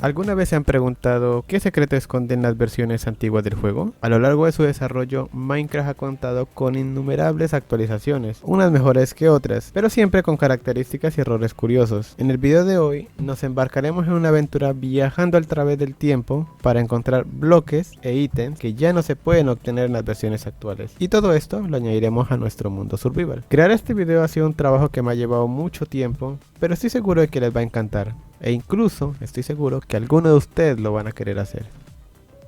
¿Alguna vez se han preguntado qué secreto esconden las versiones antiguas del juego? A lo largo de su desarrollo, Minecraft ha contado con innumerables actualizaciones, unas mejores que otras, pero siempre con características y errores curiosos. En el video de hoy, nos embarcaremos en una aventura viajando a través del tiempo para encontrar bloques e ítems que ya no se pueden obtener en las versiones actuales. Y todo esto lo añadiremos a nuestro mundo survival. Crear este video ha sido un trabajo que me ha llevado mucho tiempo, pero estoy seguro de que les va a encantar. E incluso estoy seguro que algunos de ustedes lo van a querer hacer.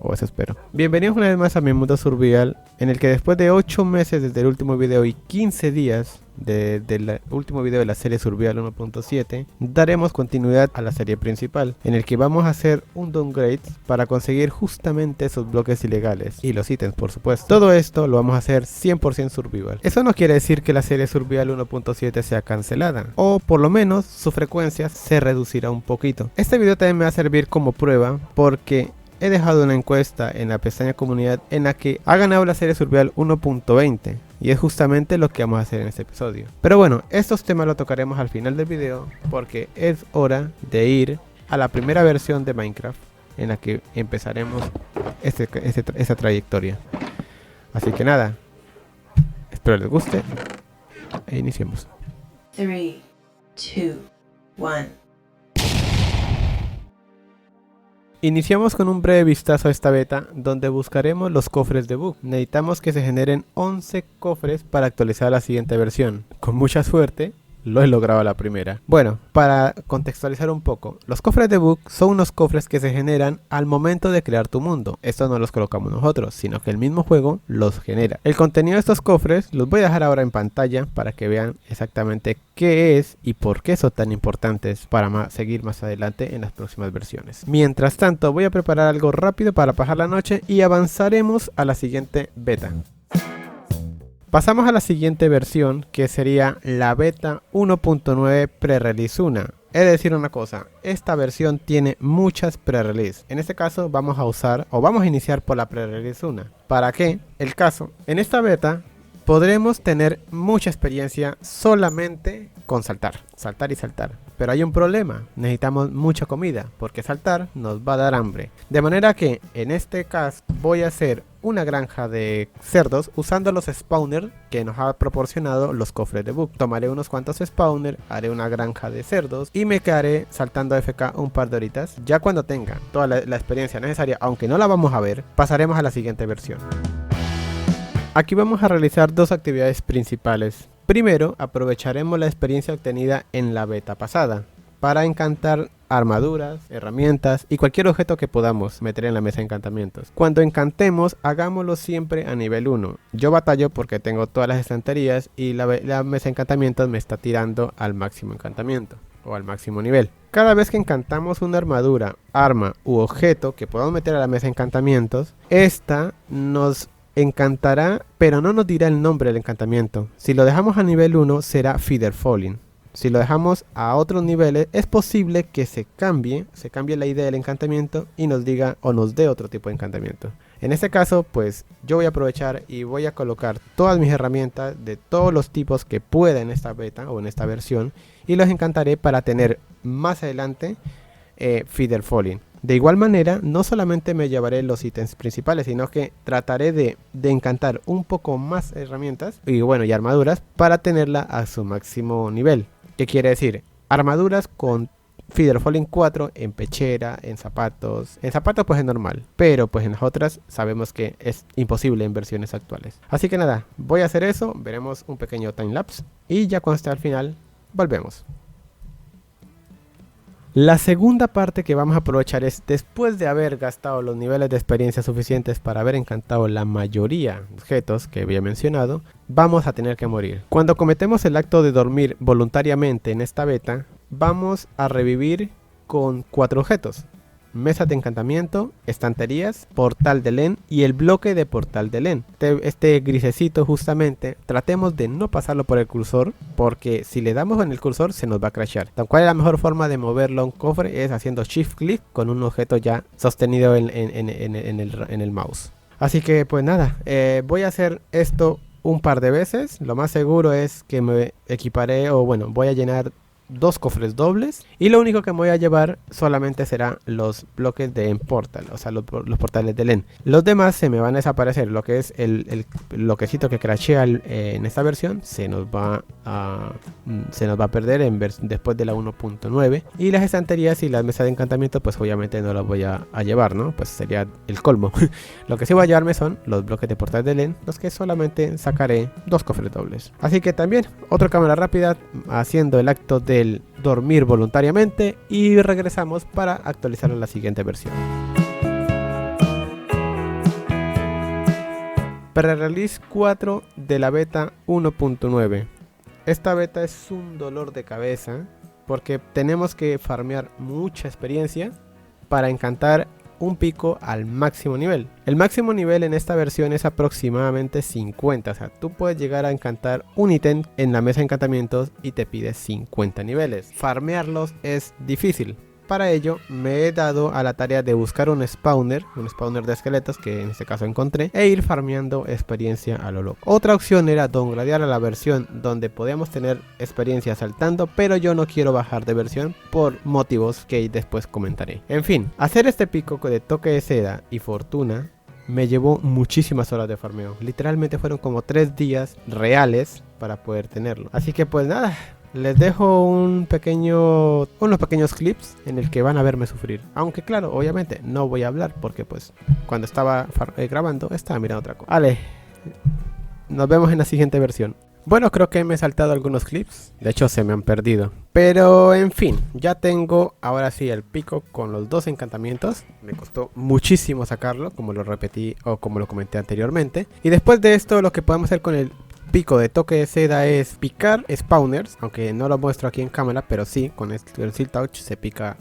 O eso espero. Bienvenidos una vez más a mi mundo survival, en el que después de 8 meses desde el último video y 15 días del último video de la serie Survival 1.7, daremos continuidad a la serie principal, en el que vamos a hacer un downgrade para conseguir justamente esos bloques ilegales y los ítems, por supuesto. Todo esto lo vamos a hacer 100% survival. Eso no quiere decir que la serie Survival 1.7 sea cancelada, o por lo menos su frecuencia se reducirá un poquito. Este video también me va a servir como prueba porque he dejado una encuesta en la pestaña comunidad en la que ha ganado la serie Survival 1.20 y es justamente lo que vamos a hacer en este episodio. Pero bueno, estos temas los tocaremos al final del video porque es hora de ir a la primera versión de Minecraft en la que empezaremos esta trayectoria. Así que nada, espero les guste e iniciemos. 3, 2, 1. Iniciamos con un breve vistazo a esta beta donde buscaremos los cofres de bug. Necesitamos que se generen 11 cofres para actualizar la siguiente versión. Con mucha suerte lo he logrado a la primera. Bueno, para contextualizar un poco, los cofres de bug son unos cofres que se generan al momento de crear tu mundo. Estos no los colocamos nosotros, sino que el mismo juego los genera. El contenido de estos cofres los voy a dejar ahora en pantalla para que vean exactamente qué es y por qué son tan importantes para seguir más adelante en las próximas versiones. Mientras tanto, voy a preparar algo rápido para pasar la noche y avanzaremos a la siguiente beta. Pasamos a la siguiente versión, que sería la beta 1.9 pre-release 1. He de decir una cosa, esta versión tiene muchas pre-release. En este caso vamos a usar o vamos a iniciar por la pre-release 1. ¿Para qué? El caso, en esta beta podremos tener mucha experiencia solamente con saltar y saltar. Pero hay un problema, necesitamos mucha comida, porque saltar nos va a dar hambre. De manera que en este caso voy a hacer una granja de cerdos usando los spawners que nos ha proporcionado los cofres de bug. Tomaré unos cuantos spawners, haré una granja de cerdos y me quedaré saltando AFK un par de horitas. Ya cuando tenga toda la experiencia necesaria, aunque no la vamos a ver, pasaremos a la siguiente versión. Aquí vamos a realizar dos actividades principales. Primero, aprovecharemos la experiencia obtenida en la beta pasada para encantar armaduras, herramientas y cualquier objeto que podamos meter en la mesa de encantamientos. Cuando encantemos, hagámoslo siempre a nivel 1. Yo batallo porque tengo todas las estanterías y la mesa de encantamientos me está tirando al máximo encantamiento o al máximo nivel. Cada vez que encantamos una armadura, arma u objeto que podamos meter a la mesa de encantamientos, esta nos encantará, pero no nos dirá el nombre del encantamiento. Si lo dejamos a nivel 1 será Feather Falling. Si lo dejamos a otros niveles es posible que se cambie la idea del encantamiento y nos diga o nos dé otro tipo de encantamiento. En este caso pues yo voy a aprovechar y voy a colocar todas mis herramientas de todos los tipos que pueda en esta beta o en esta versión y los encantaré para tener más adelante Feather Falling. De igual manera, no solamente me llevaré los ítems principales, sino que trataré de encantar un poco más herramientas y bueno, y armaduras para tenerla a su máximo nivel. ¿Qué quiere decir? Armaduras con Feather Falling 4 en pechera, en zapatos. En zapatos pues es normal, pero pues en las otras sabemos que es imposible en versiones actuales. Así que nada, voy a hacer eso, veremos un pequeño timelapse y ya cuando esté al final, volvemos. La segunda parte que vamos a aprovechar es después de haber gastado los niveles de experiencia suficientes para haber encantado la mayoría de objetos que había mencionado, vamos a tener que morir. Cuando cometemos el acto de dormir voluntariamente en esta beta, vamos a revivir con 4 objetos. Mesas de encantamiento, estanterías, portal de Len y el bloque de portal de Len. Este grisecito justamente, tratemos de no pasarlo por el cursor porque si le damos en el cursor se nos va a crashear. ¿Cuál es la mejor forma de moverlo a un cofre? Es haciendo shift click con un objeto ya sostenido en el mouse. Así que pues nada, voy a hacer esto un par de veces. Lo más seguro es que me equiparé o bueno, voy a llenar 2 cofres dobles y lo único que me voy a llevar solamente será los bloques de End Portal, o sea los portales del End. Los demás se me van a desaparecer. Lo que es el bloquecito que crashea en esta versión se nos va a perder después de la 1.9, y las estanterías y las mesas de encantamiento pues obviamente no las voy a llevar, ¿no? Pues sería el colmo. Lo que sí voy a llevarme son los bloques de portal del End, los que solamente sacaré 2 cofres dobles. Así que también otra cámara rápida haciendo el acto del dormir voluntariamente y regresamos para actualizar la siguiente versión. Pre-release 4 de la beta 1.9. Esta beta es un dolor de cabeza porque tenemos que farmear mucha experiencia para encantar un pico al máximo nivel. El máximo nivel en esta versión es aproximadamente 50, o sea, tú puedes llegar a encantar un ítem en la mesa de encantamientos y te pide 50 niveles. Farmearlos es difícil. Para ello me he dado a la tarea de buscar un spawner de esqueletos que en este caso encontré, e ir farmeando experiencia a lo loco. Otra opción era downgradear a la versión donde podíamos tener experiencia saltando, pero yo no quiero bajar de versión por motivos que después comentaré. En fin, hacer este pico de toque de seda y fortuna me llevó muchísimas horas de farmeo. Literalmente fueron como 3 días reales para poder tenerlo. Así que pues nada, les dejo unos pequeños clips en el que van a verme sufrir. Aunque claro, obviamente no voy a hablar porque pues cuando estaba grabando estaba mirando otra cosa. Vale, nos vemos en la siguiente versión. Bueno, creo que me he saltado algunos clips. De hecho se me han perdido. Pero en fin, ya tengo ahora sí el pico con los 2 encantamientos. Me costó muchísimo sacarlo, como lo repetí o como lo comenté anteriormente. Y después de esto lo que podemos hacer con el pico de toque de seda es picar spawners, aunque no lo muestro aquí en cámara, pero sí, con el Seal Touch se pica,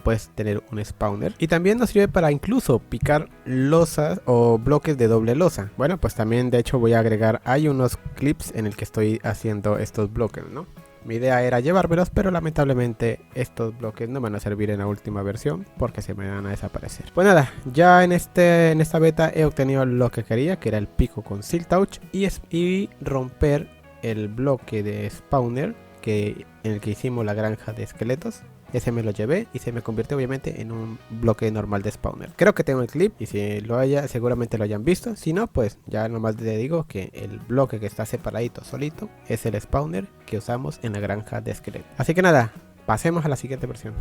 puedes tener un spawner. Y también nos sirve para incluso picar losas o bloques de doble losa. Bueno, pues también de hecho voy a agregar, hay unos clips en el que estoy haciendo estos bloques, ¿no? Mi idea era llevármelos, pero lamentablemente estos bloques no van a servir en la última versión porque se me van a desaparecer. Pues nada, ya en esta beta he obtenido lo que quería, que era el pico con Seal Touch y romper el bloque de spawner en el que hicimos la granja de esqueletos. Ese me lo llevé y se me convirtió obviamente en un bloque normal de spawner. Creo que tengo el clip y si lo haya, seguramente lo hayan visto. Si no, pues ya nomás te digo que el bloque que está separadito solito es el spawner que usamos en la granja de esqueletos. Así que nada, pasemos a la siguiente versión.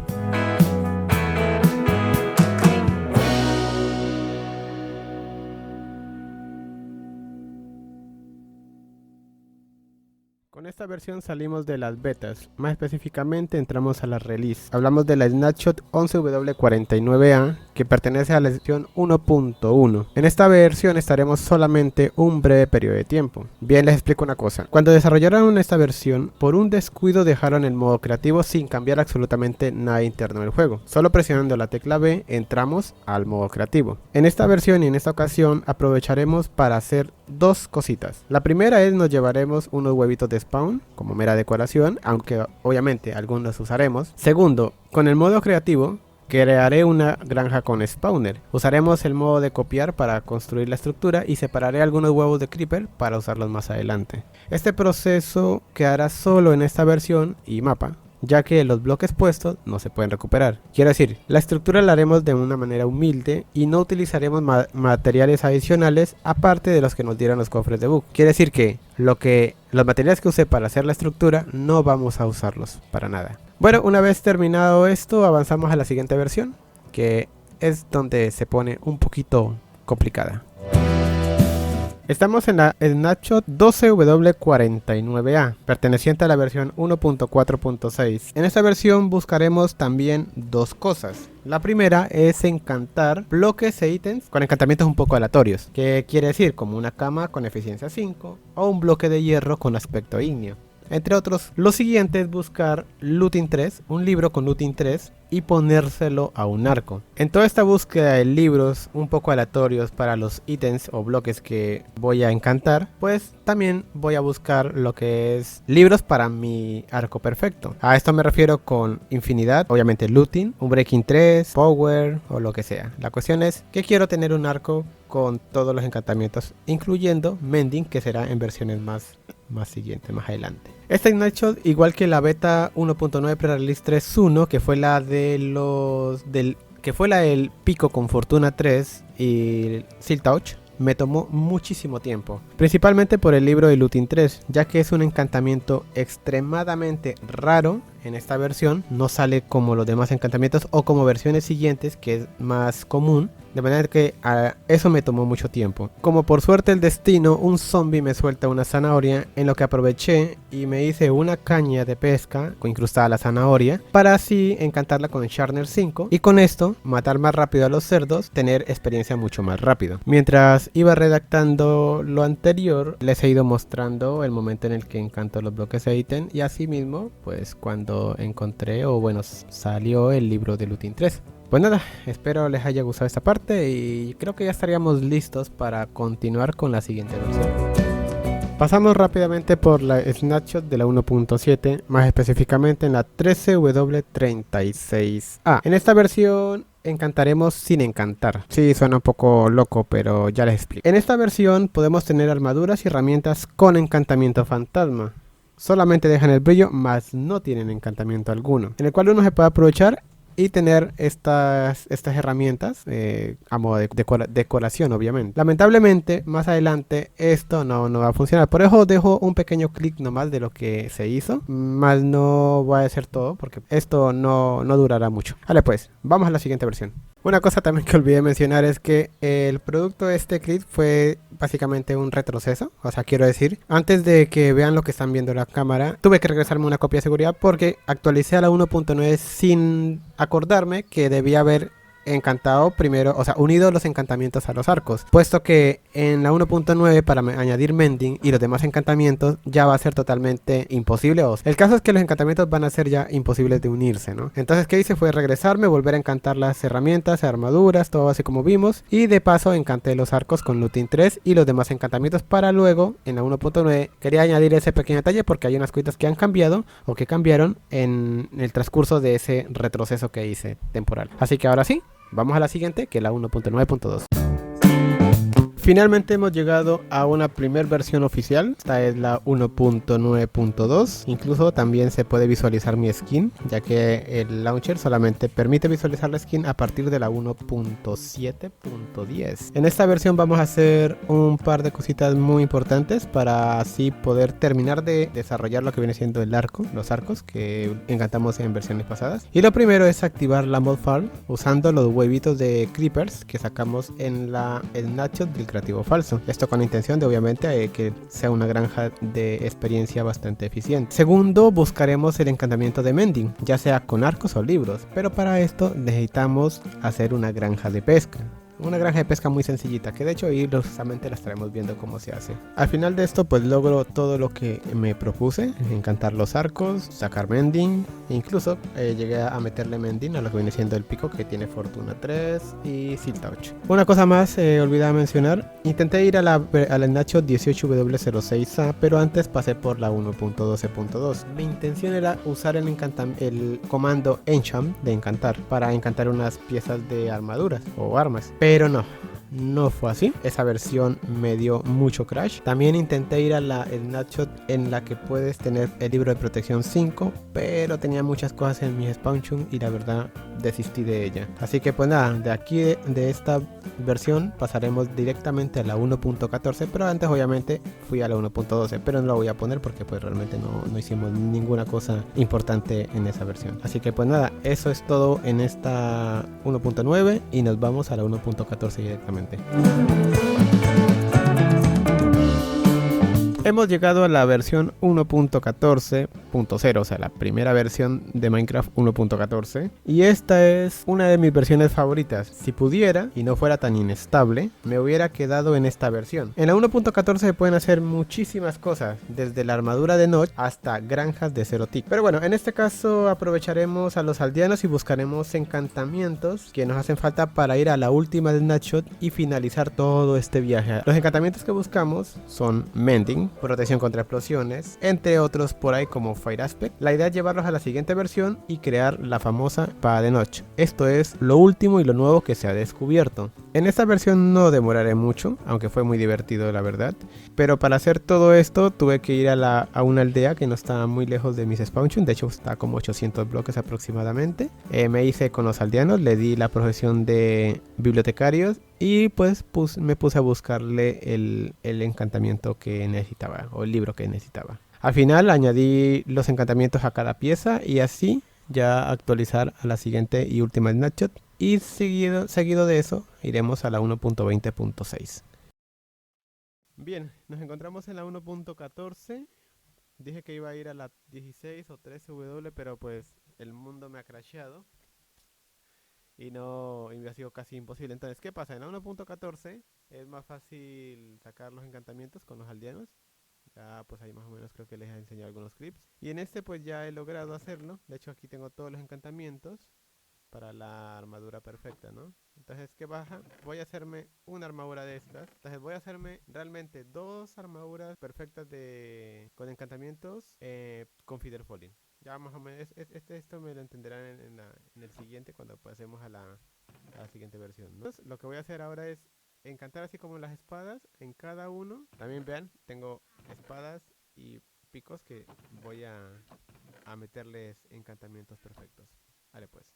Con esta versión salimos de las betas, más específicamente entramos a la release. Hablamos de la Snapshot 11W49A que pertenece a la versión 1.1. En esta versión estaremos solamente un breve periodo de tiempo. Bien, les explico una cosa. Cuando desarrollaron esta versión, por un descuido dejaron el modo creativo sin cambiar absolutamente nada interno del juego. Solo presionando la tecla B entramos al modo creativo. En esta versión y en esta ocasión aprovecharemos para hacer 2 cositas. La primera es nos llevaremos unos huevitos de spawn como mera decoración, aunque obviamente algunos usaremos. Segundo, con el modo creativo crearé una granja con spawner. Usaremos el modo de copiar para construir la estructura y separaré algunos huevos de creeper para usarlos más adelante. Este proceso quedará solo en esta versión y mapa, ya que los bloques puestos no se pueden recuperar. Quiero decir, la estructura la haremos de una manera humilde y no utilizaremos materiales adicionales aparte de los que nos dieron los cofres de bug. Quiere decir que los materiales que usé para hacer la estructura no vamos a usarlos para nada. Bueno, una vez terminado esto, avanzamos a la siguiente versión, que es donde se pone un poquito complicada. Estamos en la Snapshot 12W49A, perteneciente a la versión 1.4.6. En esta versión buscaremos también 2 cosas. La primera es encantar bloques e ítems con encantamientos un poco aleatorios, que quiere decir como una cama con eficiencia 5 o un bloque de hierro con aspecto ígneo. Entre otros, lo siguiente es buscar Looting 3, un libro con Looting 3 y ponérselo a un arco. En toda esta búsqueda de libros un poco aleatorios para los ítems o bloques que voy a encantar, pues también voy a buscar lo que es libros para mi arco perfecto. A esto me refiero con infinidad, obviamente Looting, un Breaking 3, Power o lo que sea. La cuestión es que quiero tener un arco con todos los encantamientos, incluyendo Mending, que será en versiones más más adelante. Este Snapshot, igual que la beta 1.9 pre-release 3.1, que fue la del pico con Fortuna 3 y Seal Touch, me tomó muchísimo tiempo, principalmente por el libro de Looting 3, ya que es un encantamiento extremadamente raro. En esta versión no sale como los demás encantamientos o como versiones siguientes, que es más común, de manera que eso me tomó mucho tiempo. Como por suerte el destino, un zombie me suelta una zanahoria, en lo que aproveché y me hice una caña de pesca con incrustada la zanahoria, para así encantarla con el Sharpener 5 y con esto matar más rápido a los cerdos, tener experiencia mucho más rápido. Mientras iba redactando lo anterior, les he ido mostrando el momento en el que encanto los bloques de ítem y así mismo pues cuando encontré salió el libro de Looting 3. Pues nada, espero les haya gustado esta parte y creo que ya estaríamos listos para continuar con la siguiente versión. Pasamos rápidamente por la Snapshot de la 1.7, más específicamente en la 13W36A. En esta versión encantaremos sin encantar. Sí, suena un poco loco, pero ya les explico. En esta versión podemos tener armaduras y herramientas con encantamiento fantasma. Solamente dejan el brillo, mas no tienen encantamiento alguno, en el cual uno se puede aprovechar y tener estas herramientas a modo de decoración, obviamente. Lamentablemente, más adelante esto no va a funcionar. Por eso dejo un pequeño clic nomás de lo que se hizo, más no voy a hacer todo porque esto no durará mucho. Vale, pues, vamos a la siguiente versión. Una cosa también que olvidé mencionar es que el producto de este clip fue básicamente un retroceso. O sea, quiero decir, antes de que vean lo que están viendo en la cámara, tuve que regresarme una copia de seguridad porque actualicé a la 1.9 sin acordarme que debía haber encantado primero, o sea, unido los encantamientos a los arcos, puesto que en la 1.9 para añadir mending y los demás encantamientos ya va a ser totalmente imposible. El caso es que los encantamientos van a ser ya imposibles de unirse, ¿no? Entonces, ¿qué hice? Fue regresarme, volver a encantar las herramientas, armaduras, todo así como vimos, y de paso encanté los arcos con Looting 3 y los demás encantamientos para luego en la 1.9 quería añadir ese pequeño detalle porque hay unas cositas que han cambiado o que cambiaron en el transcurso de ese retroceso que hice temporal. Así que ahora sí, vamos a la siguiente, que es la 1.9.2. Finalmente hemos llegado a una primera versión oficial. Esta es la 1.9.2. Incluso también se puede visualizar mi skin, ya que el launcher solamente permite visualizar la skin a partir de la 1.7.10. En esta versión vamos a hacer un par de cositas muy importantes para así poder terminar de desarrollar lo que viene siendo el arco, los arcos que encantamos en versiones pasadas. Y lo primero es activar la mod farm usando los huevitos de creepers que sacamos en el snapshot del creativo falso. Esto con la intención de obviamente que sea una granja de experiencia bastante eficiente. Segundo, buscaremos el encantamiento de mending, ya sea con arcos o libros, pero para esto necesitamos hacer una granja de pesca. Una granja de pesca muy sencillita, que de hecho ahí justamente la estaremos viendo cómo se hace. Al final de esto pues logro todo lo que me propuse, encantar los arcos, sacar mending, incluso llegué a meterle mending a lo que viene siendo el pico que tiene Fortuna 3 y Seal Touch. Una cosa más olvidaba mencionar, intenté ir a la Snapshot 18W06A, pero antes pasé por la 1.12.2. Mi intención era usar el comando enchant de encantar para encantar unas piezas de armaduras o armas. Pero no fue así. Esa versión me dio mucho crash. También intenté ir a la snapshot en la que puedes tener el libro de protección 5, pero tenía muchas cosas en mi spawnchunk y la verdad desistí de ella. Así que pues nada, de aquí de esta versión pasaremos directamente a la 1.14, pero antes obviamente fui a la 1.12, pero no lo voy a poner porque pues realmente no hicimos ninguna cosa importante en esa versión. Así que pues nada, eso es todo en esta 1.9 y nos vamos a la 1.14 directamente. Hemos llegado a la versión 1.14.0, o sea, la primera versión de Minecraft 1.14. Y esta es una de mis versiones favoritas. Si pudiera, y no fuera tan inestable, me hubiera quedado en esta versión. En la 1.14 se pueden hacer muchísimas cosas, desde la armadura de Notch hasta granjas de 0 tick. Pero bueno, en este caso aprovecharemos a los aldeanos y buscaremos encantamientos que nos hacen falta para ir a la última snapshot y finalizar todo este viaje. Los encantamientos que buscamos son Mending, protección contra explosiones, entre otros por ahí como Fire Aspect. La idea es llevarlos a la siguiente versión y crear la famosa espada de Notch. Esto es lo último y lo nuevo que se ha descubierto. En esta versión no demoraré mucho, aunque fue muy divertido la verdad. Pero para hacer todo esto tuve que ir a una aldea que no está muy lejos de mis spawn. De hecho está como 800 bloques aproximadamente. Me hice con los aldeanos, le di la profesión de bibliotecarios. Y pues me puse a buscarle el encantamiento que necesitaba, o el libro que necesitaba. Al final añadí los encantamientos a cada pieza y así ya actualizar a la siguiente y última snapshot. Y seguido de eso iremos a la 1.20.6. Bien, nos encontramos en la 1.14. Dije que iba a ir a la 16 o 13W, pero pues el mundo me ha crasheado y me ha sido casi imposible. Entonces, ¿qué pasa? En la 1.14 es más fácil sacar los encantamientos con los aldeanos. Ya pues ahí más o menos creo que les he enseñado algunos clips. Y en este pues ya he logrado hacerlo. De hecho aquí tengo todos los encantamientos para la armadura perfecta, ¿no? Entonces, ¿qué baja? Voy a hacerme una armadura de estas. Entonces voy a hacerme realmente dos armaduras perfectas con encantamientos con Feather Falling. Ya más o menos, esto me lo entenderán en el siguiente cuando pasemos a la siguiente versión, ¿no? Entonces, lo que voy a hacer ahora es encantar así como las espadas en cada uno. También vean, tengo espadas y picos que voy a meterles encantamientos perfectos. Vale pues.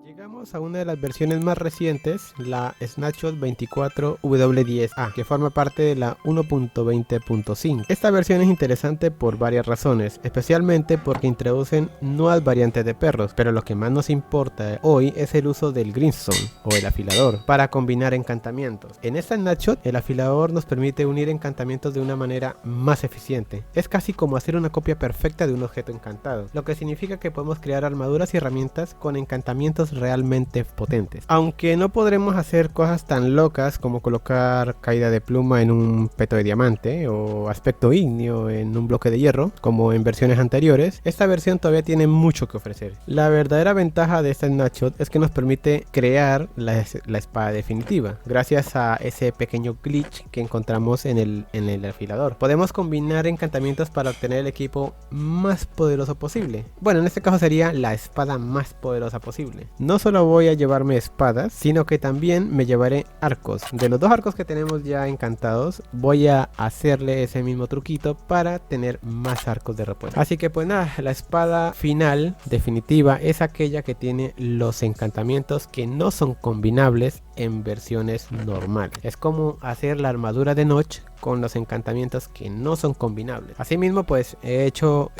Llegamos a una de las versiones más recientes, la Snapshot 24W10A, que forma parte de la 1.20.5. Esta versión es interesante por varias razones, especialmente porque introducen nuevas variantes de perros, pero lo que más nos importa hoy es el uso del Greenstone o el afilador para combinar encantamientos. En esta Snapshot, el afilador nos permite unir encantamientos de una manera más eficiente. Es casi como hacer una copia perfecta de un objeto encantado, lo que significa que podemos crear armaduras y herramientas con encantamientos realmente potentes. Aunque no podremos hacer cosas tan locas como colocar caída de pluma en un peto de diamante o aspecto ígneo en un bloque de hierro como en versiones anteriores, esta versión todavía tiene mucho que ofrecer. La verdadera ventaja de esta snapshot es que nos permite crear la espada definitiva gracias a ese pequeño glitch que encontramos en el afilador. Podemos combinar encantamientos para obtener el equipo más poderoso posible. Bueno, en este caso sería la espada más poderosa posible. No solo voy a llevarme espadas, sino que también me llevaré arcos. De los dos arcos que tenemos ya encantados, voy a hacerle ese mismo truquito para tener más arcos de repuesto. Así que pues nada, la espada final definitiva es aquella que tiene los encantamientos que no son combinables en versiones normales. Es como hacer la armadura de Notch con los encantamientos que no son combinables. Asimismo pues he hecho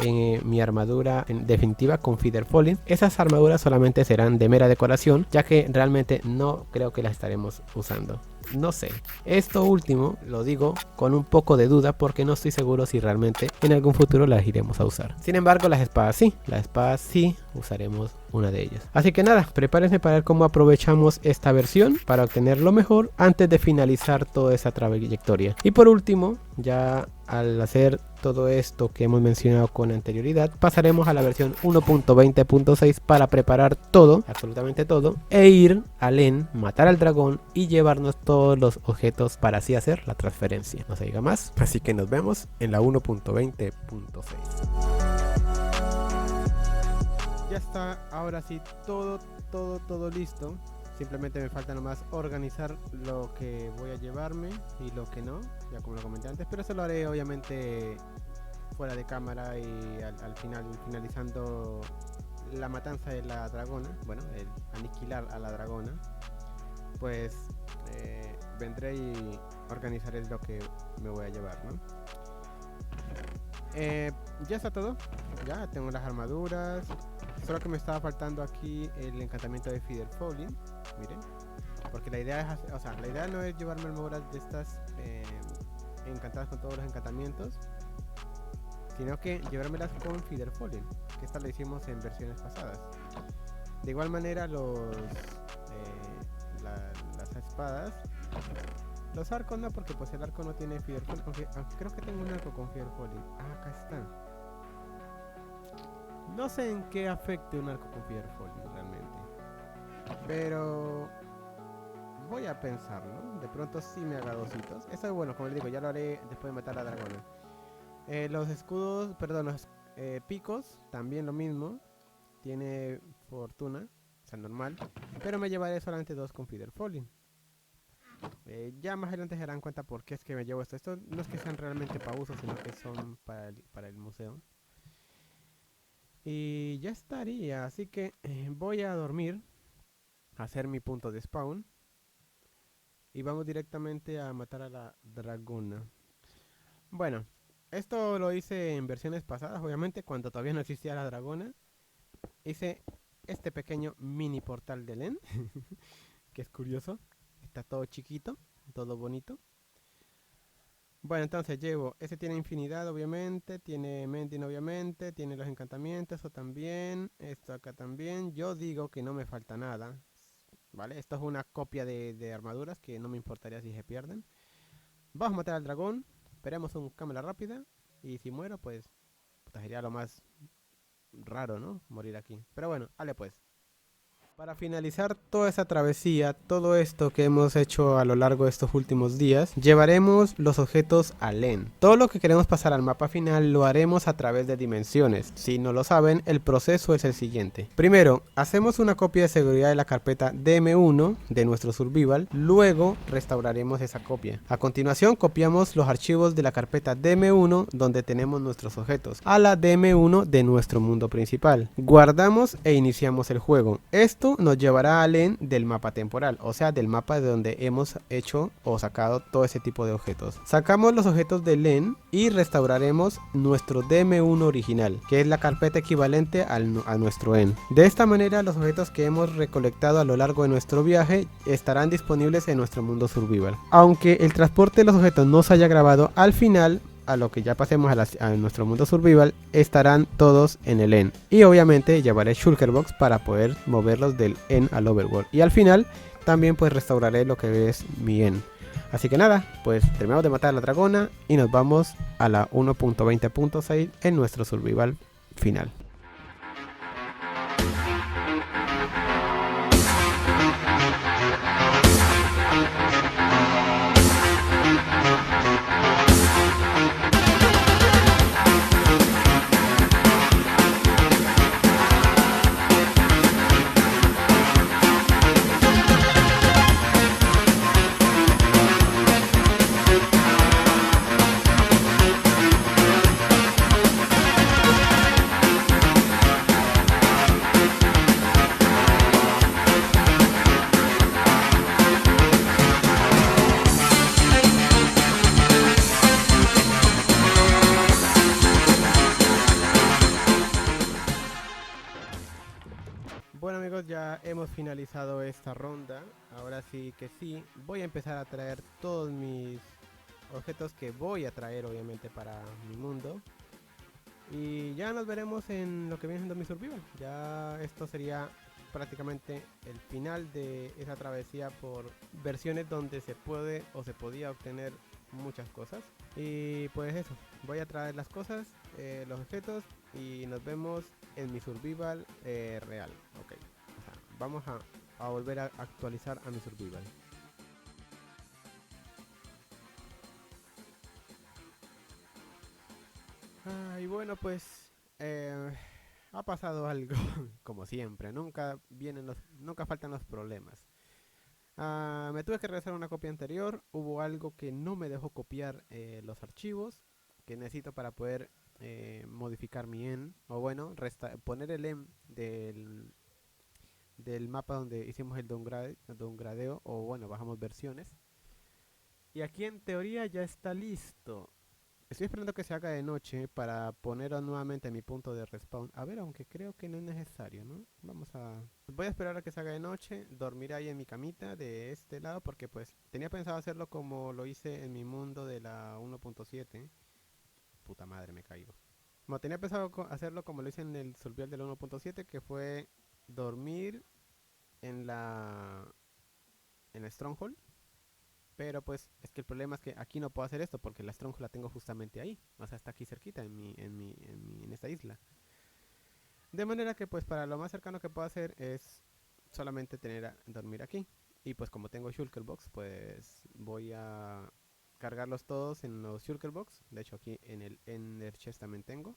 mi armadura en definitiva con Feather Falling. Esas armaduras solamente serán de mera decoración, ya que realmente no creo que las estaremos usando. No sé, esto último lo digo con un poco de duda porque no estoy seguro si realmente en algún futuro las iremos a usar. Sin embargo, las espadas sí usaremos una de ellas. Así que nada, prepárense para ver cómo aprovechamos esta versión para obtener lo mejor antes de finalizar toda esa trayectoria. Y por último, ya al hacer todo esto que hemos mencionado con anterioridad, pasaremos a la versión 1.20.6 para preparar todo, absolutamente todo, e ir al End, matar al dragón y llevarnos todos los objetos para así hacer la transferencia. No se diga más, así que nos vemos en la 1.20.6. Ya está, ahora sí, todo listo. Simplemente me falta nomás organizar lo que voy a llevarme y lo que no, ya como lo comenté antes, pero eso lo haré obviamente fuera de cámara y al final, finalizando la matanza de la dragona, bueno, el aniquilar a la dragona, pues vendré y organizaré lo que me voy a llevar, ¿no? Ya está todo, ya tengo las armaduras, solo que me estaba faltando aquí el encantamiento de Feather Falling, miren, porque la idea es, o sea, la idea no es llevarme armaduras de estas encantadas con todos los encantamientos, sino que llevármelas con Feather Falling, que esta la hicimos en versiones pasadas. De igual manera las espadas, los arcos no, porque pues el arco no tiene Feather Falling, aunque creo que tengo un arco con Feather Falling. Ah, acá están. No sé en qué afecte un arco con Feather Falling realmente, pero voy a pensarlo. De pronto sí me haga dositos. Eso es bueno, como les digo, ya lo haré después de matar a la dragona. Los escudos, perdón, los picos, también lo mismo. Tiene fortuna. o sea, normal. Pero me llevaré solamente 2 con Feeder Falling. Ya más adelante se darán cuenta por qué es que me llevo esto. Esto no es que sean realmente para uso, sino que son para el museo. Y ya estaría, así que voy a dormir, a hacer mi punto de spawn. Y vamos directamente a matar a la dragona. Bueno, esto lo hice en versiones pasadas, obviamente, cuando todavía no existía la dragona. Hice este pequeño mini portal de Len, que es curioso. Está todo chiquito, todo bonito. Bueno, entonces llevo, ese tiene infinidad obviamente, tiene Mending obviamente, tiene los encantamientos o también, esto acá también. Yo digo que no me falta nada, ¿vale? Esto es una copia de armaduras que no me importaría si se pierden. Vamos a matar al dragón, esperemos un cámara rápida y si muero pues puta, sería lo más raro, ¿no? Morir aquí. Pero bueno, dale pues. Para finalizar toda esa travesía, todo esto que hemos hecho a lo largo de estos últimos días, llevaremos los objetos a Len. Todo lo que queremos pasar al mapa final lo haremos a través de dimensiones. Si no lo saben, el proceso es el siguiente. Primero, hacemos una copia de seguridad de la carpeta DM1 de nuestro survival, luego restauraremos esa copia. A continuación, copiamos los archivos de la carpeta DM1 donde tenemos nuestros objetos a la DM1 de nuestro mundo principal. Guardamos e iniciamos el juego. Esto nos llevará a Len del mapa temporal, o sea, del mapa de donde hemos hecho o sacado todo ese tipo de objetos. Sacamos los objetos de Len y restauraremos nuestro DM1 original, que es la carpeta equivalente a nuestro EN. De esta manera, los objetos que hemos recolectado a lo largo de nuestro viaje estarán disponibles en nuestro mundo survival. Aunque el transporte de los objetos no se haya grabado, al final a lo que ya pasemos a nuestro mundo survival, estarán todos en el EN. Y obviamente llevaré Shulkerbox para poder moverlos del EN al Overworld. Y al final también pues restauraré lo que es mi EN. Así que nada, pues terminamos de matar a la dragona y nos vamos a la 1.20.6 en nuestro survival final. Bueno amigos, ya hemos finalizado esta ronda. Ahora sí que sí, voy a empezar a traer todos mis objetos que voy a traer obviamente para mi mundo. Y ya nos veremos en lo que viene siendo mi survival. Ya esto sería prácticamente el final de esa travesía por versiones donde se puede o se podía obtener muchas cosas. Y pues eso, voy a traer las cosas, los objetos y nos vemos en mi survival real. Ok, o sea, vamos a volver a actualizar a mi survival. Y bueno, pues ha pasado algo, como siempre. Nunca faltan los problemas. Me tuve que regresar a una copia anterior. Hubo algo que no me dejó copiar los archivos que necesito para poder modificar mi EN. O bueno, poner el EN del mapa donde hicimos el downgradeo. O bueno, bajamos versiones. Y aquí en teoría ya está listo. Estoy esperando que se haga de noche para poner nuevamente mi punto de respawn. A ver, aunque creo que no es necesario, ¿no? Voy a esperar a que se haga de noche. Dormir ahí en mi camita de este lado porque pues tenía pensado hacerlo como lo hice en mi mundo de la 1.7. Puta madre, me caigo. Bueno, tenía pensado hacerlo como lo hice en el survival de la 1.7, que fue dormir en la Stronghold. Pero pues es que el problema es que aquí no puedo hacer esto porque la Stronghold la tengo justamente ahí. O sea, está aquí cerquita en esta isla. De manera que pues para lo más cercano que puedo hacer es solamente dormir aquí. Y pues como tengo Shulkerbox, pues voy a cargarlos todos en los Shulkerbox. De hecho aquí en el Ender Chest también tengo.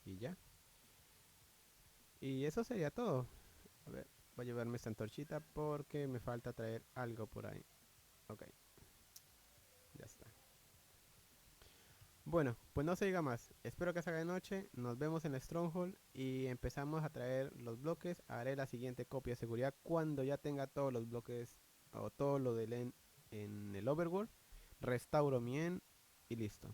Y ya. Y eso sería todo. A ver. Voy a llevarme esta antorchita porque me falta traer algo por ahí. Ok, ya está. Bueno, pues no se diga más. Espero que se haga de noche. Nos vemos en el Stronghold y empezamos a traer los bloques. Haré la siguiente copia de seguridad cuando ya tenga todos los bloques o todo lo del en el Overworld. Restauro mi end y listo.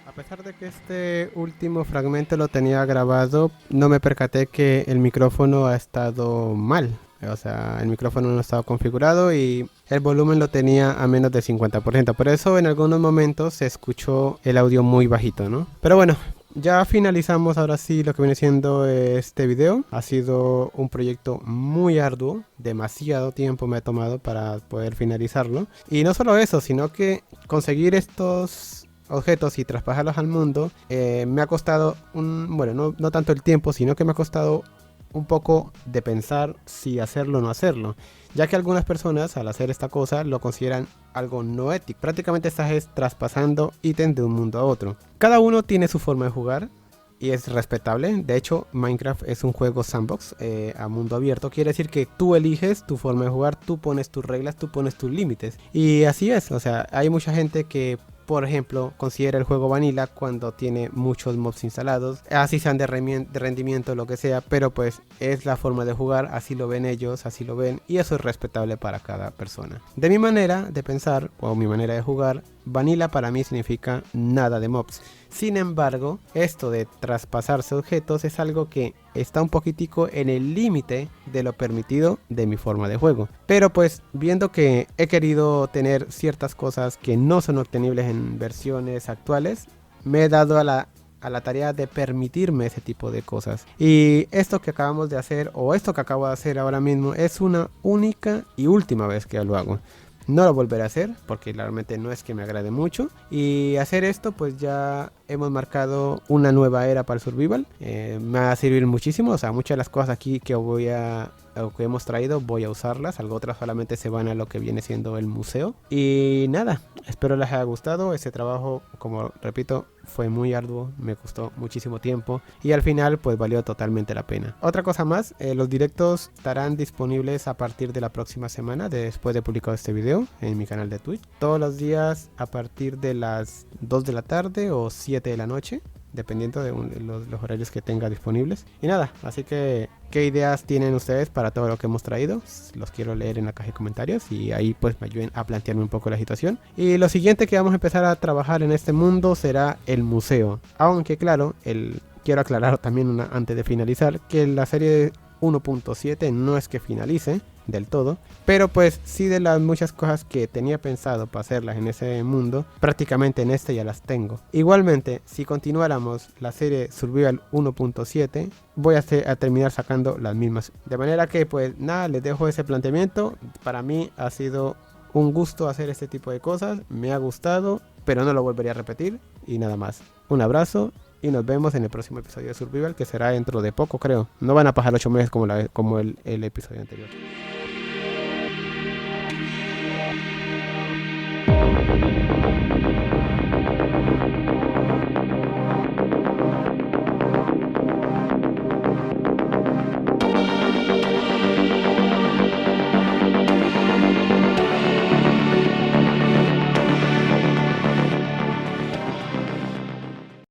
A pesar de que este último fragmento lo tenía grabado, no me percaté que el micrófono ha estado mal. O sea, el micrófono no estaba configurado y el volumen lo tenía a menos de 50%. Por eso en algunos momentos se escuchó el audio muy bajito, ¿no? Pero bueno, ya finalizamos ahora sí lo que viene siendo este video. Ha sido un proyecto muy arduo, demasiado tiempo me ha tomado para poder finalizarlo. Y no solo eso, sino que conseguir estos objetos y traspasarlos al mundo me ha costado no tanto el tiempo, sino que me ha costado un poco de pensar si hacerlo o no hacerlo, ya que algunas personas al hacer esta cosa lo consideran algo no ético. Prácticamente estás traspasando ítems de un mundo a otro. Cada uno tiene su forma de jugar y es respetable. De hecho, Minecraft es un juego sandbox a mundo abierto. Quiere decir que tú eliges tu forma de jugar, tú pones tus reglas, tú pones tus límites. Y así es, o sea, hay mucha gente que, por ejemplo, considera el juego vanilla cuando tiene muchos mobs instalados, así sean de rendimiento, lo que sea, pero pues es la forma de jugar, así lo ven ellos, así lo ven, y eso es respetable para cada persona. De mi manera de pensar, o mi manera de jugar, vanilla para mí significa nada de mobs. Sin embargo, esto de traspasarse objetos es algo que está un poquitico en el límite de lo permitido de mi forma de juego. Pero pues viendo que he querido tener ciertas cosas que no son obtenibles en versiones actuales, me he dado a la tarea de permitirme ese tipo de cosas. Y esto que acabamos de hacer, o esto que acabo de hacer ahora mismo, es una única y última vez que lo hago. No lo volveré a hacer porque realmente no es que me agrade mucho. Y hacer esto pues ya hemos marcado una nueva era para el survival. Me va a servir muchísimo. O sea, muchas de las cosas aquí que que hemos traído voy a usarlas. Algo otras solamente se van a lo que viene siendo el museo. Y nada, espero les haya gustado. Ese trabajo, como repito, fue muy arduo, me costó muchísimo tiempo y al final pues valió totalmente la pena. Otra cosa más, los directos estarán disponibles a partir de la próxima semana después de publicar este video en mi canal de Twitch. Todos los días a partir de las 2 de la tarde o 7 de la noche, dependiendo de los horarios que tenga disponibles. Y nada, así que, ¿qué ideas tienen ustedes para todo lo que hemos traído? Los quiero leer en la caja de comentarios y ahí pues me ayuden a plantearme un poco la situación. Y lo siguiente que vamos a empezar a trabajar en este mundo será el museo. Aunque claro, quiero aclarar también antes de finalizar que la serie 1.7 no es que finalice del todo, pero pues sí, de las muchas cosas que tenía pensado para hacerlas en ese mundo, prácticamente en este ya las tengo. Igualmente, si continuáramos la serie Survival 1.7, voy a terminar sacando las mismas. De manera que pues nada, les dejo ese planteamiento. Para mí ha sido un gusto hacer este tipo de cosas, me ha gustado, pero no lo volvería a repetir. Y nada más, un abrazo y nos vemos en el próximo episodio de Survival, que será dentro de poco, creo. No van a pasar 8 meses como el episodio anterior.